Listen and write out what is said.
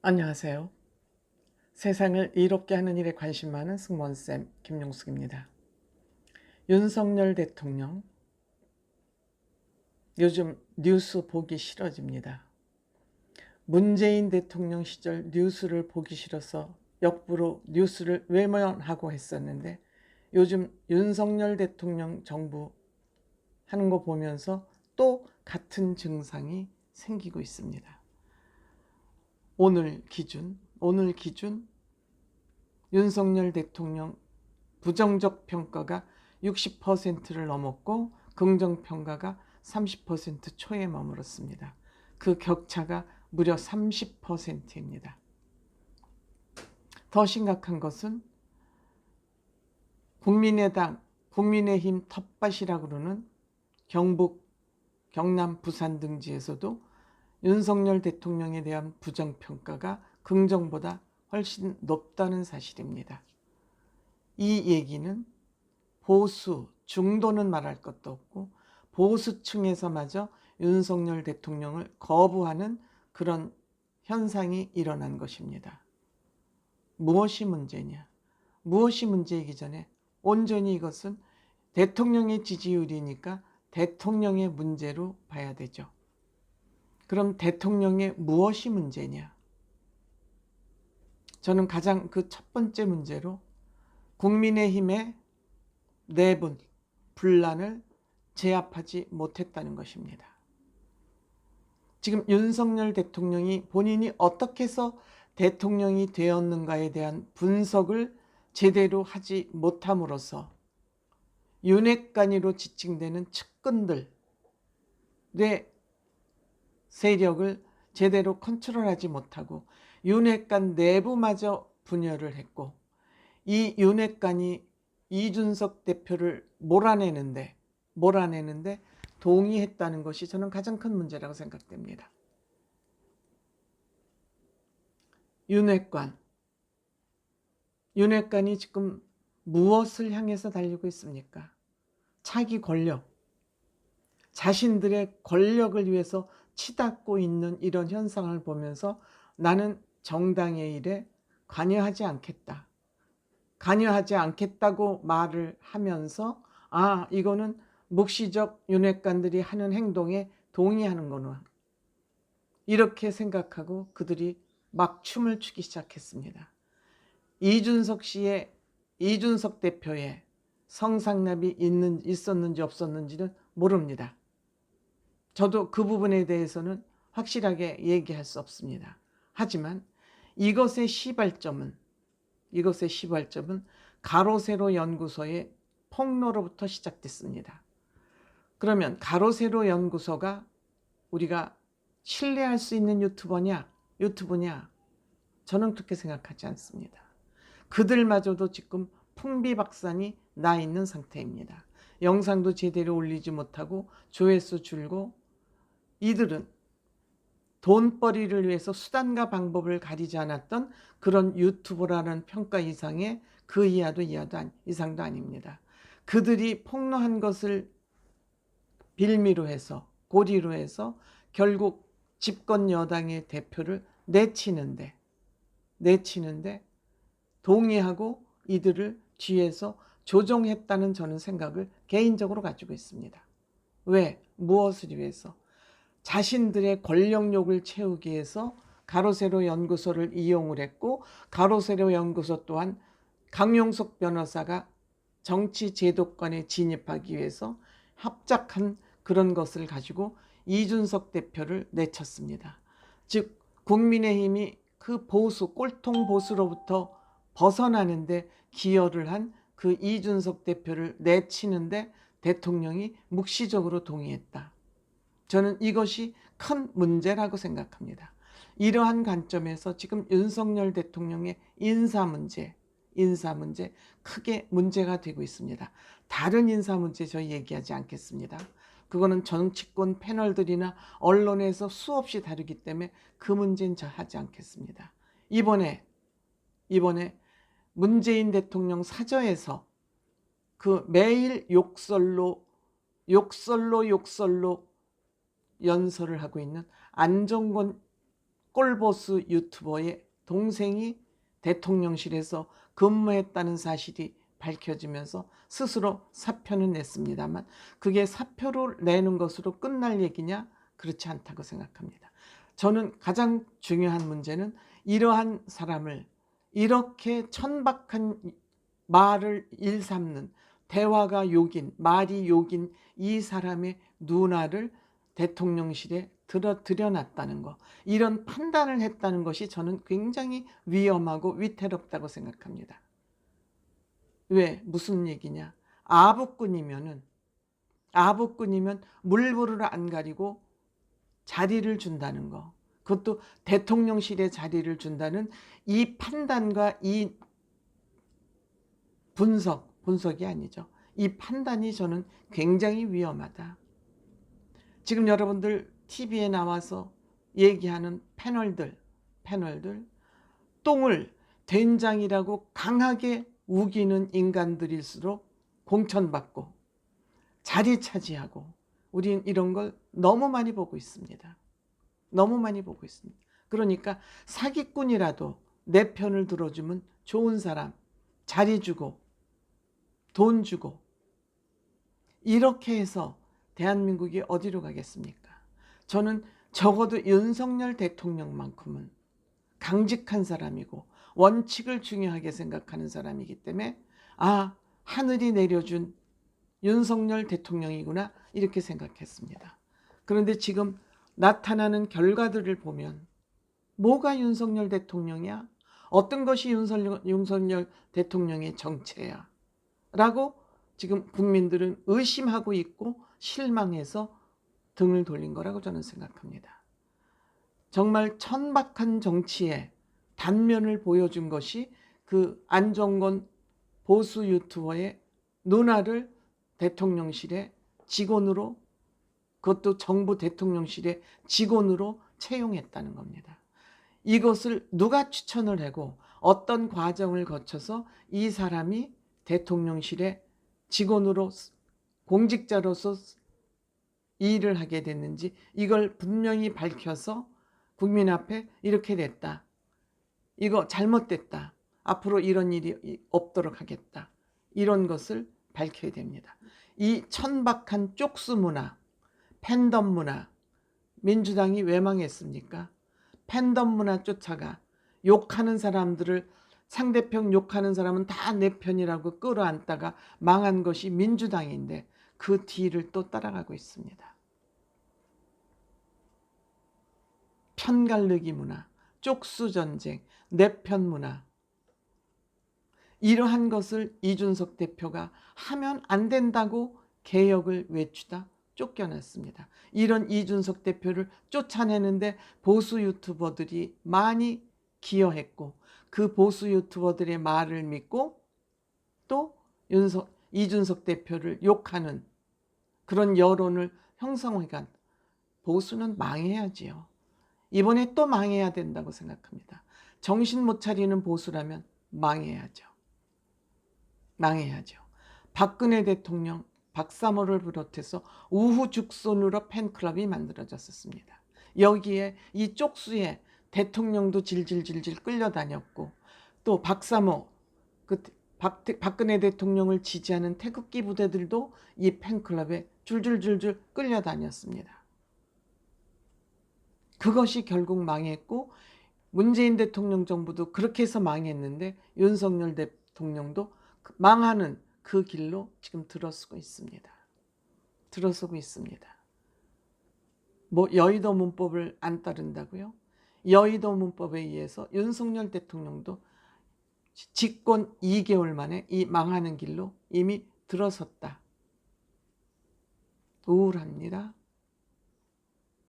안녕하세요. 세상을 이롭게 하는 일에 관심 많은 승무원쌤 김용숙입니다. 윤석열 대통령, 요즘 뉴스 보기 싫어집니다. 문재인 대통령 시절 뉴스를 보기 싫어서 역부로 뉴스를 외면하고 했었는데, 요즘 윤석열 대통령 정부 하는 거 보면서 또 같은 증상이 생기고 있습니다. 오늘 기준 윤석열 대통령 부정적 평가가 60%를 넘었고 긍정평가가 30% 초에 머물렀습니다. 그 격차가 무려 30%입니다. 더 심각한 것은 국민의당, 국민의힘 텃밭이라고 그러는 경북, 경남, 부산 등지에서도 윤석열 대통령에 대한 부정평가가 긍정보다 훨씬 높다는 사실입니다. 이 얘기는 보수, 중도는 말할 것도 없고 보수층에서마저 윤석열 대통령을 거부하는 그런 현상이 일어난 것입니다. 무엇이 문제냐? 무엇이 문제이기 전에 온전히 이것은 대통령의 지지율이니까 대통령의 문제로 봐야 되죠. 그럼 대통령의 무엇이 문제냐? 저는 가장 그 첫 번째 문제로 국민의힘의 내분, 분란을 제압하지 못했다는 것입니다. 지금 윤석열 대통령이 본인이 어떻게 해서 대통령이 되었는가에 대한 분석을 제대로 하지 못함으로써 윤핵관으로 지칭되는 측근들의 세력을 제대로 컨트롤하지 못하고 윤핵관 내부마저 분열을 했고, 이 윤핵관이 이준석 대표를 몰아내는데 동의했다는 것이 저는 가장 큰 문제라고 생각됩니다. 윤핵관이 지금 무엇을 향해서 달리고 있습니까? 차기 권력, 자신들의 권력을 위해서 치닫고 있는 이런 현상을 보면서 나는 정당의 일에 관여하지 않겠다고 말을 하면서 이거는 묵시적 윤핵관들이 하는 행동에 동의하는구나, 이렇게 생각하고 그들이 막 춤을 추기 시작했습니다. 이준석 대표의 성상납이 있었는지 없었는지는 모릅니다. 저도 그 부분에 대해서는 확실하게 얘기할 수 없습니다. 하지만 이것의 시발점은 가로세로 연구소의 폭로로부터 시작됐습니다. 그러면 가로세로 연구소가 우리가 신뢰할 수 있는 유튜브냐? 저는 그렇게 생각하지 않습니다. 그들마저도 지금 풍비박산이 나 있는 상태입니다. 영상도 제대로 올리지 못하고 조회수 줄고, 이들은 돈벌이를 위해서 수단과 방법을 가리지 않았던 그런 유튜브라는 평가 이상의 그 이상도 아닙니다. 그들이 폭로한 것을 빌미로 해서, 고리로 해서 결국 집권 여당의 대표를 내치는데 동의하고 이들을 뒤에서 조종했다는 저는 생각을 개인적으로 가지고 있습니다. 왜? 무엇을 위해서? 자신들의 권력욕을 채우기 위해서 가로세로 연구소를 이용을 했고, 가로세로 연구소 또한 강용석 변호사가 정치 제도권에 진입하기 위해서 합작한 그런 것을 가지고 이준석 대표를 내쳤습니다. 즉 국민의힘이 그 꼴통 보수로부터 벗어나는데 기여를 한 그 이준석 대표를 내치는데 대통령이 묵시적으로 동의했다. 저는 이것이 큰 문제라고 생각합니다. 이러한 관점에서 지금 윤석열 대통령의 인사 문제 크게 문제가 되고 있습니다. 다른 인사 문제 저희 얘기하지 않겠습니다. 그거는 정치권 패널들이나 언론에서 수없이 다루기 때문에 그 문제는 저 하지 않겠습니다. 이번에 문재인 대통령 사저에서 그 매일 욕설로 연설을 하고 있는 안종건 꼴보수 유튜버의 동생이 대통령실에서 근무했다는 사실이 밝혀지면서 스스로 사표는 냈습니다만 그게 사표를 내는 것으로 끝날 얘기냐? 그렇지 않다고 생각합니다. 저는 가장 중요한 문제는 이러한 사람을 이렇게 천박한 말을 일삼는 대화가 욕인 말이 욕인 이 사람의 누나를 대통령실에 들여놨다는 거, 이런 판단을 했다는 것이 저는 굉장히 위험하고 위태롭다고 생각합니다. 왜? 무슨 얘기냐? 아부꾼이면 물불을 안 가리고 자리를 준다는 거, 그것도 대통령실에 자리를 준다는 이 판단과 이 분석이 아니죠. 이 판단이 저는 굉장히 위험하다. 지금 여러분들 TV에 나와서 얘기하는 패널들 똥을 된장이라고 강하게 우기는 인간들일수록 공천받고 자리 차지하고, 우린 이런 걸 너무 많이 보고 있습니다. 너무 많이 보고 있습니다. 그러니까 사기꾼이라도 내 편을 들어주면 좋은 사람, 자리 주고 돈 주고, 이렇게 해서 대한민국이 어디로 가겠습니까? 저는 적어도 윤석열 대통령만큼은 강직한 사람이고 원칙을 중요하게 생각하는 사람이기 때문에 하늘이 내려준 윤석열 대통령이구나, 이렇게 생각했습니다. 그런데 지금 나타나는 결과들을 보면 뭐가 윤석열 대통령이야? 어떤 것이 윤석열 대통령의 정체야? 라고 지금 국민들은 의심하고 있고 실망해서 등을 돌린 거라고 저는 생각합니다. 정말 천박한 정치의 단면을 보여준 것이 그 안정권 보수 유튜버의 누나를 대통령실의 직원으로, 그것도 정부 대통령실의 직원으로 채용했다는 겁니다. 이것을 누가 추천을 하고 어떤 과정을 거쳐서 이 사람이 대통령실의 직원으로, 공직자로서 일을 하게 됐는지 이걸 분명히 밝혀서 국민 앞에 이렇게 됐다, 이거 잘못됐다, 앞으로 이런 일이 없도록 하겠다, 이런 것을 밝혀야 됩니다. 이 천박한 쪽수 문화, 팬덤 문화, 민주당이 왜 망했습니까? 팬덤 문화 쫓아가 욕하는 사람들을, 상대편 욕하는 사람은 다 내 편이라고 끌어안다가 망한 것이 민주당인데 그 뒤를 또 따라가고 있습니다. 편갈르기 문화, 쪽수 전쟁, 내 편 문화, 이러한 것을 이준석 대표가 하면 안 된다고 개혁을 외치다 쫓겨났습니다. 이런 이준석 대표를 쫓아내는데 보수 유튜버들이 많이 기여했고, 그 보수 유튜버들의 말을 믿고 또 이준석 대표를 욕하는 그런 여론을 형성해간 보수는 망해야지요. 이번에 또 망해야 된다고 생각합니다. 정신 못 차리는 보수라면 망해야죠. 박근혜 대통령, 박사모를 비롯해서 우후죽순으로 팬클럽이 만들어졌었습니다. 여기에 이 쪽수에 대통령도 질질질질 끌려다녔고, 또 박사모, 박근혜 대통령을 지지하는 태극기 부대들도 이 팬클럽에 줄줄줄줄 끌려다녔습니다. 그것이 결국 망했고, 문재인 대통령 정부도 그렇게 해서 망했는데 윤석열 대통령도 망하는 그 길로 지금 들어서고 있습니다. 뭐 여의도 문법을 안 따른다고요? 여의도 문법에 의해서 윤석열 대통령도 집권 2개월 만에 이 망하는 길로 이미 들어섰다. 우울합니다.